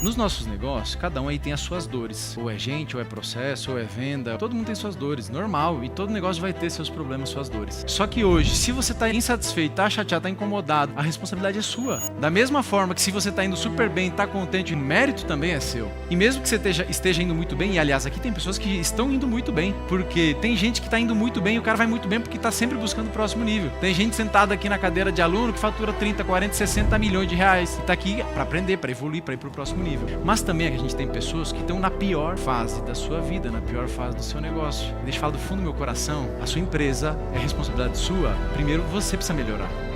Nos nossos negócios, cada um aí tem as suas dores. Ou é gente, ou é processo, ou é venda. Todo mundo tem suas dores, normal. E todo negócio vai ter seus problemas, suas dores. Só que hoje, se você tá insatisfeito, tá chateado, tá incomodado, a responsabilidade é sua. Da mesma forma que se você tá indo super bem, tá contente, o mérito também é seu. E mesmo que você esteja indo muito bem, e aliás, aqui tem pessoas que estão indo muito bem, porque tem gente que tá indo muito bem e o cara vai muito bem porque tá sempre buscando o próximo nível. Tem gente sentada aqui na cadeira de aluno que fatura 30, 40, 60 milhões de reais e tá aqui para aprender, para evoluir, para ir pro próximo nível. Mas também a gente tem pessoas que estão na pior fase da sua vida, na pior fase do seu negócio. E deixa eu falar do fundo do meu coração, a sua empresa é responsabilidade sua. Primeiro você precisa melhorar.